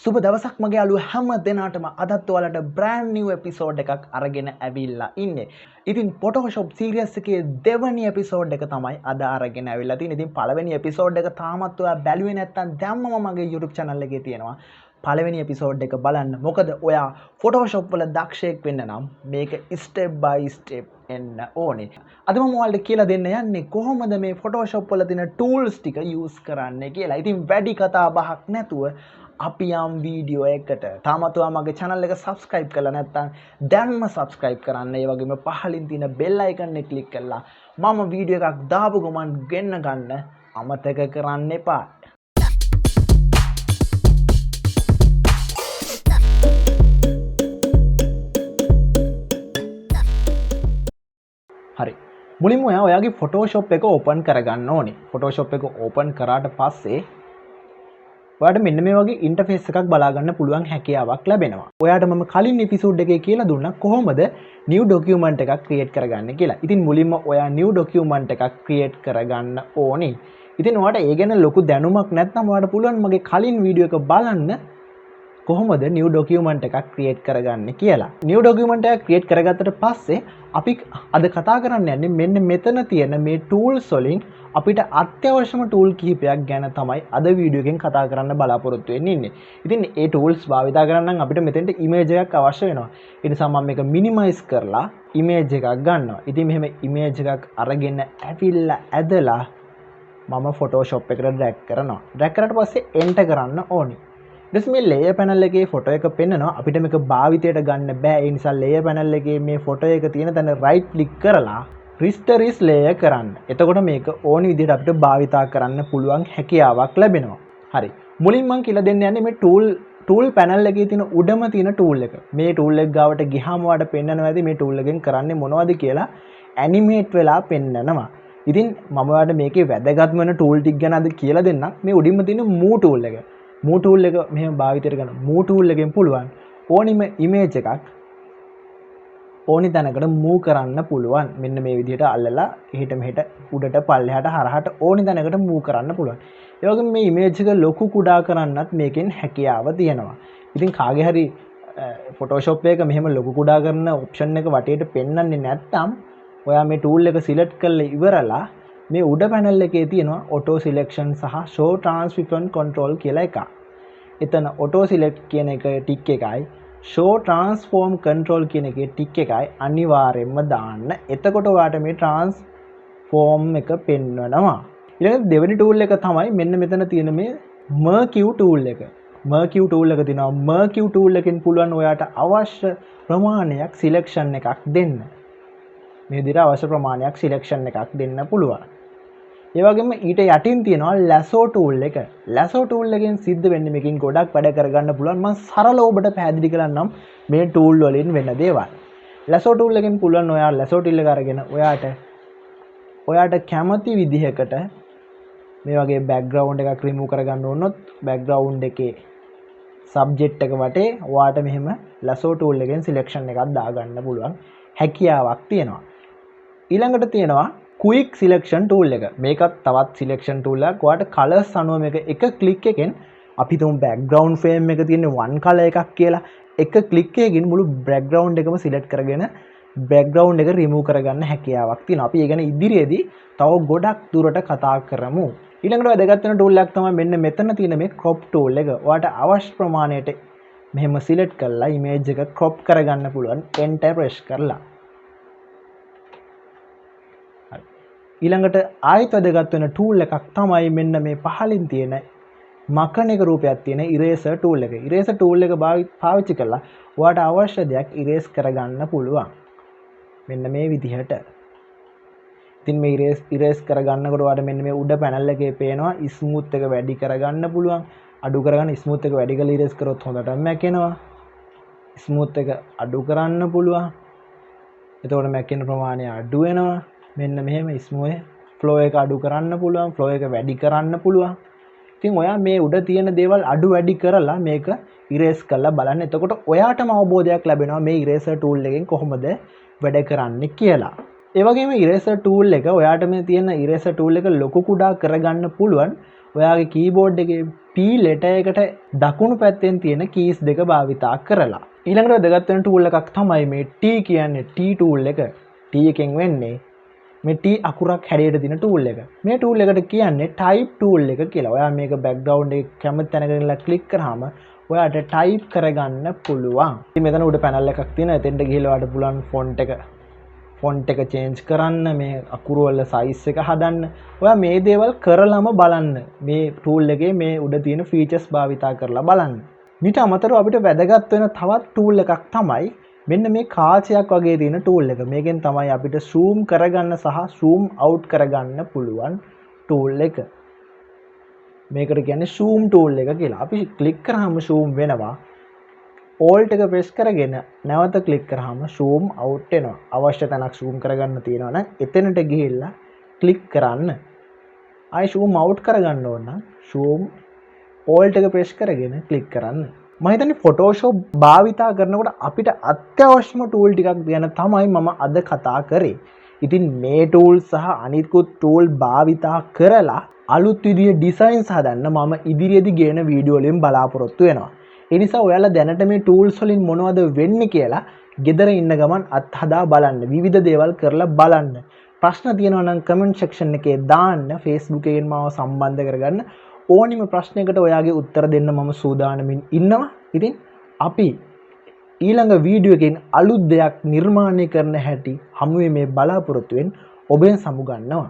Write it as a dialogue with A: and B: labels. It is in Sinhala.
A: සුබ දවසක් මගේ යාළුවෝ හැම දෙනාටම අදත් ඔයාලට brand new episode එකක් අරගෙන ඇවිල්ලා ඉන්නේ. ඉතින් Photoshop series එකේ දෙවැනි episode එක තමයි අද අරගෙන ඇවිල්ලා තියෙන්නේ. ඉතින් පළවෙනි episode එක තාමත් ඔයා බැලුවේ නැත්නම් දැම්මම මගේ YouTube channel එකේ තියෙනවා. පළවෙනි episode එක බලන්න. මොකද ඔයා Photoshop වල දක්ෂයෙක් වෙන්න නම් මේක step by step එන්න ඕනේ. අද මම ඔයාලට කියලා දෙන්න යන්නේ කොහොමද මේ Photoshop වල තියෙන tools ටික use කරන්නේ කියලා. ඉතින් වැඩි කතා බහක් නැතුව අපි යම් වීඩියෝ එකට. තාමත් ඔයා මගේ channel එක subscribe කරලා නැත්නම් දැන්ම subscribe කරන්න. ඒ වගේම පහලින් තියෙන bell icon එක click කරලා මම වීඩියෝ එකක් දාපු ගමන් ගෙන්න ගන්න අමතක කරන්න එපා. හරි. මුලින්ම ඔයාගේ Photoshop එක open කරගන්න ඕනේ. Photoshop එක open කරාට පස්සේ ඔයාට මෙන්න මේ වගේ ඉන්ටර්ෆේස් එකක් බලා ගන්න පුළුවන් හැකියාවක් ලැබෙනවා. ඔයාට මම කලින් එපිසෝඩ් එකේ කියලා දුන්නා කොහොමද new document එකක් create කරගන්නේ කියලා. ඉතින් මුලින්ම ඔයා new document එකක් create කරගන්න ඕනේ. ඉතින් ඔයාට ඒ ගැන ලොකු දැනුමක් නැත්නම් ඔයාට පුළුවන් මගේ කලින් වීඩියෝ එක බලන්න කොහොමද new document එකක් create කරගන්නේ කියලා. new document එකක් create කරගත්තට පස්සේ අපි අද කතා කරන්න යන්නේ මෙන්න මෙතන තියෙන මේ tools වලින් අපිට අත්‍යවශ්‍යම tool කිහිපයක් ගැන තමයි අද වීඩියෝ එකෙන් කතා කරන්න බලාපොරොත්තු වෙන්නේ ඉන්නේ. ඉතින් ඒ tools භාවිතා කරන්න නම් අපිට මෙතෙන්ට image එකක් අවශ්‍ය වෙනවා. ඒ නිසා මම මේක minimize කරලා image එකක් ගන්නවා. ඉතින් මෙහෙම image එකක් අරගෙන ඇවිල්ලා ඇදලා මම Photoshop එකට drag කරනවා. drag කරාට පස්සේ enter කරන්න ඕනේ. ඊට මේ layer panel එකේ photo එක පෙන්නනවා. අපිට මේක භාවිතයට ගන්න බෑ. ඒ නිසා layer panel එකේ මේ photo එක තියෙන තැන right click කරලා Risterize layer කරන්න. එතකොට මේක ඕන විදිහට අපිට භාවිතා කරන්න පුළුවන් හැකියාවක් ලැබෙනවා. හරි. මුලින් මම කියලා දෙන්න යන්නේ මේ tool panel එකේ තියෙන උඩම තියෙන tool එක. මේ tool එක ගාවට ගියාම ඔයාලට පෙන්නනවා ඇති මේ tool එකෙන් කරන්නේ මොනවද කියලා animate වෙලා පෙන්නනවා. ඉතින් මම ඔයාලට මේකේ වැදගත්ම වෙන tool ටික ගැන අද කියලා දෙන්නම්. මේ උඩින්ම තියෙන move tool එක. move tool එක මෙහෙම භාවිතයට ගන්න. move tool එකෙන් පුළුවන් ඕනිම image එකක් ඕනි තැනකට move කරන්න පුළුවන්. මෙන්න මේ විදිහට අල්ලලා එහෙට මෙහෙට උඩට පල්ලෙහාට හරහාට ඕනි තැනකට move කරන්න පුළුවන්. ඒ වගේම මේ image එක ලොකු කුඩා කරන්නත් මේකෙන් හැකියාව තියෙනවා. ඉතින් කාගේ හරි Photoshop එක මෙහෙම ලොකු කුඩා කරන option එක වටේට පෙන්වන්නේ නැත්නම් ඔයා මේ tool එක select කරලා ඉවරලා මේ උඩ panel එකේ තියෙනවා auto selection සහ show transform control කියලා එකක්. එතන auto select කියන එක tick එකයි show transform control කියන එකේ tick එකයි අනිවාර්යයෙන්ම දාන්න. එතකොට ඔයාට මේ transform එක පෙන්වනවා. ඊළඟ දෙවෙනි tool එක තමයි මෙන්න මෙතන තියෙන මේ merge tool එක. merge tool එක තියෙනවා. merge tool එකෙන් පුළුවන් ඔයාට අවශ්‍ය ප්‍රමාණයක් selection එකක් දෙන්න. මේ විදිහට අවශ්‍ය ප්‍රමාණයක් selection එකක් දෙන්න පුළුවන්. ඒ වගේම ඊට යටින් තියෙනවා lasso tool එක. lasso tool එකෙන් සිද්ධ වෙන්නේ මේකෙන් ගොඩක් වැඩ කරගන්න පුළුවන්. මම සරලව ඔබට පැහැදිලි කරන්නම් මේ tool වලින් වෙන දේවල්. lasso tool එකෙන් පුළුවන් ඔයා lasso tool එක අරගෙන ඔයාට කැමති විදිහකට මේ වගේ background එකක් remove කරගන්න ඕනොත් background එකේ subject එක වටේ ඔයාට මෙහෙම lasso tool එකෙන් selection එකක් දාගන්න පුළුවන් හැකියාවක් තියෙනවා. ඊළඟට තියෙනවා quick selection tool එක. මේකත් තවත් selection tool එකක්. ඔයාට colors අනුව මේක එක click එකෙන් අපි තුමු background frame එක තියෙන one color එකක් කියලා එක click එකකින් මුළු background එකම select කරගෙන background එක remove කරගන්න හැකියාවක් තියෙනවා. අපි ඒ ගැන ඉදිරියේදී තව ගොඩක් දුරට කතා කරමු. ඊළඟට වැදගත් වෙන tool එකක් තමයි මෙන්න මෙතන තියෙන මේ crop tool එක. ඔයාට අවශ්‍ය ප්‍රමාණයට මෙහෙම select කරලා image එක crop කරගන්න පුළුවන් enter press කරලා. ඊළඟට ආයෙත් වැදගත් වෙන tool එකක් තමයි මෙන්න මේ පහලින් තියෙන මකන එක රූපයක් තියෙන eraser tool එක. eraser tool එක පාවිච්චි කරලා ඔයාට අවශ්‍ය දෙයක් erase කරගන්න පුළුවන්. මෙන්න මේ විදිහට. ඉතින් මේ erase කරගන්නකොට ඔයාට මෙන්න මේ උඩ panel එකේ පේනවා smooth එක වැඩි කරගන්න පුළුවන්. අඩු කරගන්න smooth එක වැඩි කරලා erase කරොත් හොඳටම මැකෙනවා. smooth එක අඩු කරන්න පුළුවන්. එතකොට මැකෙන ප්‍රමාණය අඩු වෙනවා. මෙන්න මෙහෙම ස්මූත් ෆ්ලෝ එක අඩු කරන්න පුළුවන්, ෆ්ලෝ එක වැඩි කරන්න පුළුවන්. ඉතින් ඔයා මේ උඩ තියෙන දේවල් අඩු වැඩි කරලා මේක ඉරේස් කරලා බලන්න. එතකොට ඔයාටම අවබෝධයක් ලැබෙනවා මේ ඉරේසර් ටූල් එකෙන් කොහොමද වැඩ කරන්නේ කියලා. ඒ වගේම ඉරේසර් ටූල් එක ඔයාට මේ තියෙන ඉරේසර් ටූල් එක ලොකු කුඩා කරගන්න පුළුවන්. ඔයාගේ කීබෝඩ් එකේ T letter එකට දකුණු පැත්තෙන් තියෙන keys දෙක භාවිතා කරලා. ඊළඟට වැදගත් වෙන tool එකක් තමයි මේ T කියන්නේ T tool එක. T එකෙන් වෙන්නේ මේ T අකුරක් හැඩයට දින tool එක. මේ tool එකට කියන්නේ type tool එක කියලා. ඔයා මේක background එක කැමති තැනක ඉඳලා click කරාම ඔයාට type කරගන්න පුළුවන්. ඉතින් මෙතන උඩ panel එකක් තියෙනවා. එතෙන්ට ගිහලා ඔයාට පුළුවන් font එක change කරන්න, මේ අකුරු වල size එක හදන්න. ඔයා මේ දේවල් කරලම බලන්න. මේ tool එකේ මේ උඩ තියෙන features භාවිතා කරලා බලන්න. මීට අමතරව අපිට වැදගත් වෙන තවත් tool එකක් තමයි මෙන්න මේ කාචයක් වගේ තියෙන tool එක. මේකෙන් තමයි අපිට zoom කරගන්න සහ zoom out කරගන්න පුළුවන් tool එක. මේකට කියන්නේ zoom tool එක කියලා. අපි click කරාම zoom වෙනවා. alt එක press කරගෙන නැවත click කරාම zoom out වෙනවා. අවශ්‍ය තැනක් zoom කරගන්න තියෙනවා නම් එතනට ගිහිල්ලා click කරන්න. ආයි zoom out කරගන්න ඕන නම් zoom alt එක press කරගෙන click කරන්න. මම හිතන්නේ Photoshop භාවිතා කරනකොට අපිට අත්‍යවශ්‍යම tool ටිකක් ගැන තමයි මම අද කතා කරේ. ඉතින් මේ tool සහ අනිත්කුත් tool භාවිතා කරලා අලුත් විදිහේ designs හදන්න මම ඉදිරියේදී ගේන වීඩියෝ වලින් බලාපොරොත්තු වෙනවා. ඒ නිසා ඔයාලා දැනට මේ tools වලින් මොනවද වෙන්නේ කියලා ගෙදර ඉන්න ගමන් අත්හදා බලන්න. විවිධ දේවල් කරලා බලන්න. ප්‍රශ්න තියෙනවා නම් comment section එකේ දාන්න. Facebook එකෙන් මාව සම්බන්ධ කරගන්න. ඕනිම ප්‍රශ්නයකට ඔයාගේ උත්තර දෙන්න මම සූදානමින් ඉන්නවා. ඉතින් අපි ඊළඟ වීඩියෝ එකෙන් අලුත් දෙයක් නිර්මාණය කරන හැටි හමු වෙමේ බලාපොරොත්තු වෙන ඔබෙන් සමු ගන්නවා.